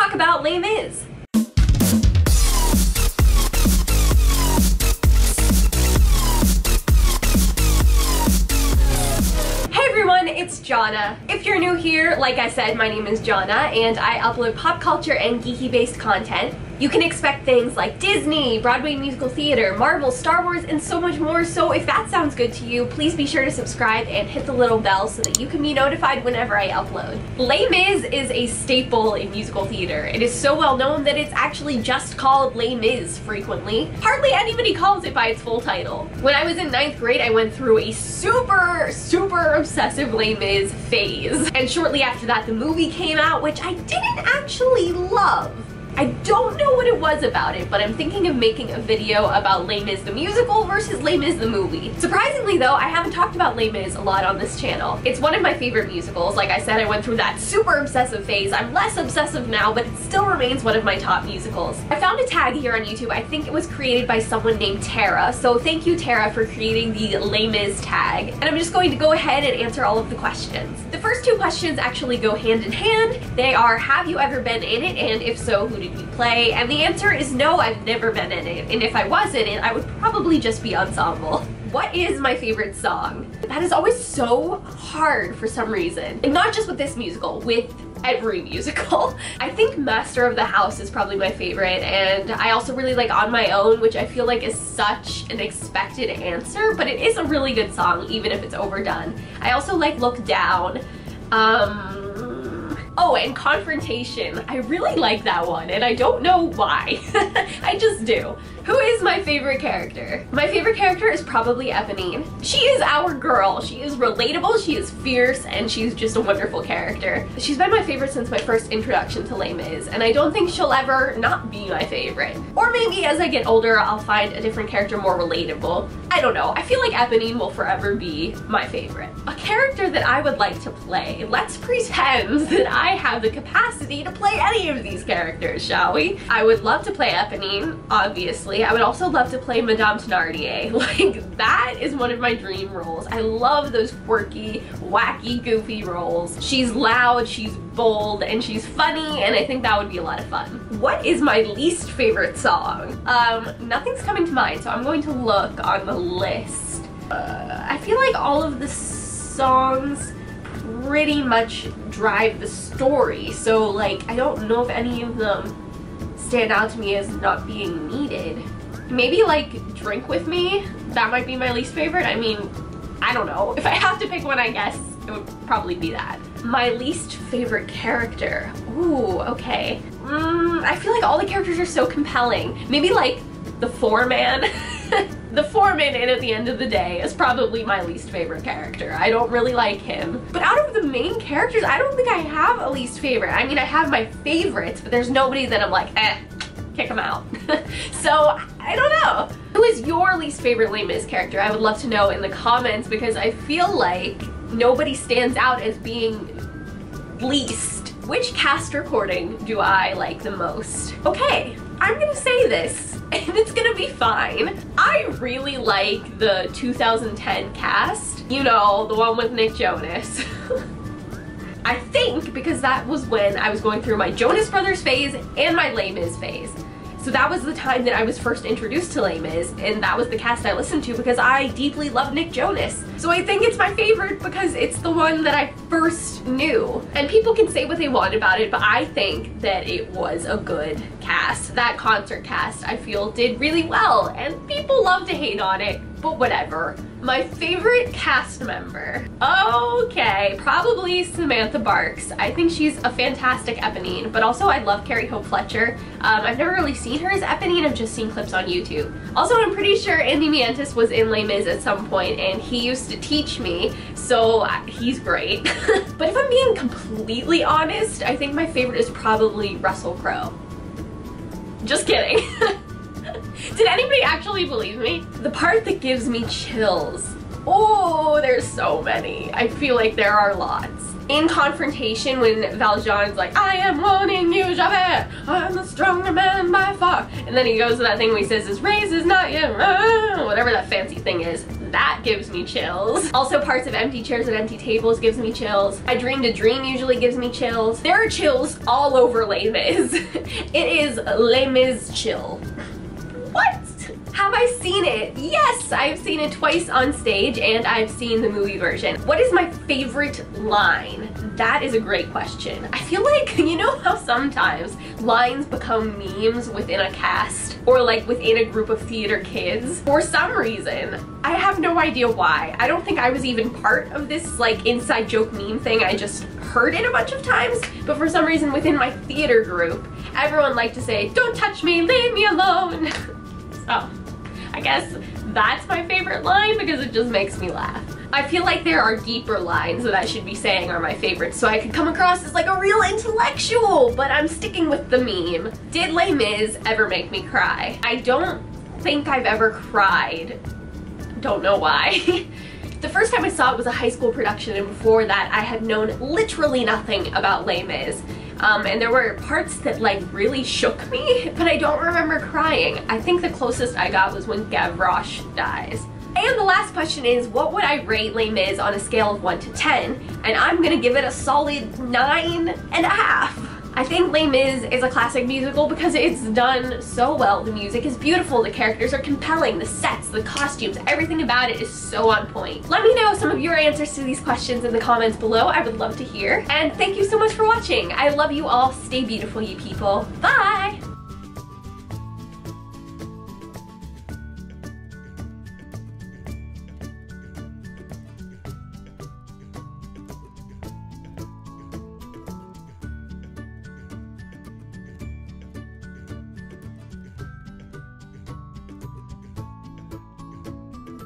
talk about Les Mis. It's Jona. If you're new here, like I said, my name is Jona and I upload pop culture and geeky based content. You can expect things like Disney, Broadway musical theater, Marvel, Star Wars, and so much more. So if that sounds good to you, please be sure to subscribe and hit the little bell so that you can be notified whenever I upload. Les Mis is a staple in musical theater. It is so well known that it's actually just called Les Mis frequently. Hardly anybody calls it by its full title. When I was in 9th grade, I went through a super obsessive Les Mis phase. And shortly after that, the movie came out, which I didn't actually love. I don't know what it was about it, but I'm thinking of making a video about Les Mis the musical versus Les Mis the movie. Surprisingly though, I haven't talked about Les Mis a lot on this channel. It's one of my favorite musicals. Like I said, I went through that super obsessive phase. I'm less obsessive now, but it still remains one of my top musicals. I found a tag here on YouTube. I think it was created by someone named Tara, so thank you Tara for creating the Les Mis tag. And I'm just going to go ahead and answer all of the questions. The first two questions actually go hand in hand. They are, have you ever been in it, and if so, who did you play? And the answer is no, I've never been in it. And if I was in it, I would probably just be ensemble. What is my favorite song? That is always so hard for some reason. And not just with this musical, with every musical. I think Master of the House is probably my favorite, and I also really like On My Own, which I feel like is such an expected answer, but it is a really good song even if it's overdone. I also like Look Down. Oh, and Confrontation. I really like that one, and I don't know why. I just do. Who is my favorite character? My favorite character is probably Eponine. She is our girl. She is relatable, she is fierce, and she's just a wonderful character. She's been my favorite since my first introduction to Les Mis, and I don't think she'll ever not be my favorite. Or maybe as I get older, I'll find a different character more relatable. I don't know. I feel like Eponine will forever be my favorite. A character that I would like to play. Let's pretend that I have the capacity to play any of these characters, shall we? I would love to play Eponine, obviously. I would also love to play Madame Thénardier. Like, that is one of my dream roles. I love those quirky, wacky, goofy roles. She's loud, she's bold, and she's funny, and I think that would be a lot of fun. What is my least favorite song? Nothing's coming to mind, so I'm going to look on the list. I feel like all of the songs pretty much drive the story, so like I don't know if any of them stand out to me as not being needed. Maybe like Drink With Me, that might be my least favorite. I mean, I don't know. If I have to pick one, I guess it would probably be that. My least favorite character. Ooh, okay. I feel like all the characters are so compelling. Maybe like the foreman. The foreman in At the End of the Day is probably my least favorite character. I don't really like him. But out of the main characters, I don't think I have a least favorite. I mean, I have my favorites, but there's nobody that I'm like, kick him out. So, I don't know. Who is your least favorite Les Mis character? I would love to know in the comments, because I feel like nobody stands out as being least. Which cast recording do I like the most? Okay, I'm gonna say this, and it's gonna be fine. I really like the 2010 cast. You know, the one with Nick Jonas. I think because that was when I was going through my Jonas Brothers phase and my Les Mis phase. So that was the time that I was first introduced to Les Mis, and that was the cast I listened to because I deeply love Nick Jonas. So I think it's my favorite because it's the one that I first knew. And people can say what they want about it, but I think that it was a good cast. That concert cast, I feel, did really well, and people love to hate on it, but whatever. My favorite cast member. Okay, probably Samantha Barks. I think she's a fantastic Eponine, but also I love Carrie Hope Fletcher. I've never really seen her as Eponine, I've just seen clips on YouTube. Also, I'm pretty sure Andy Mientus was in Les Mis at some point, and he used to teach me, so he's great. But if I'm being completely honest, I think my favorite is probably Russell Crowe. Just kidding. Did anybody actually believe me? The part that gives me chills. Oh, there's so many. I feel like there are lots. In Confrontation, when Valjean's like, I am wanting you, Javert, I'm the stronger man by far. And then he goes to that thing where he says his race is not yet, whatever that fancy thing is. that gives me chills. Also, parts of Empty Chairs and Empty Tables gives me chills. I Dreamed a Dream usually gives me chills. There are chills all over Les Mis. It is Les Mis chill. What? Have I seen it? Yes, I've seen it twice on stage and I've seen the movie version. What is my favorite line? That is a great question. I feel like, you know how sometimes lines become memes within a cast or like within a group of theater kids? For some reason, I have no idea why. I don't think I was even part of this like inside joke meme thing. I just heard it a bunch of times, but for some reason within my theater group, everyone liked to say, "Don't touch me, leave me alone." So, I guess that's my favorite line because it just makes me laugh. I feel like there are deeper lines that I should be saying are my favorites so I could come across as like a real intellectual, but I'm sticking with the meme. Did Les Mis ever make me cry? I don't think I've ever cried. Don't know why. The first time I saw it was a high school production, and before that I had known literally nothing about Les Mis. And there were parts that like really shook me, but I don't remember crying. I think the closest I got was when Gavroche dies. And the last question is, what would I rate Les Mis on a scale of 1 to 10? And I'm gonna give it a solid 9.5. I think Les Mis is a classic musical because it's done so well. The music is beautiful, the characters are compelling, the sets, the costumes, everything about it is so on point. Let me know some of your answers to these questions in the comments below. I would love to hear. And thank you so much for watching. I love you all. Stay beautiful, you people. Bye!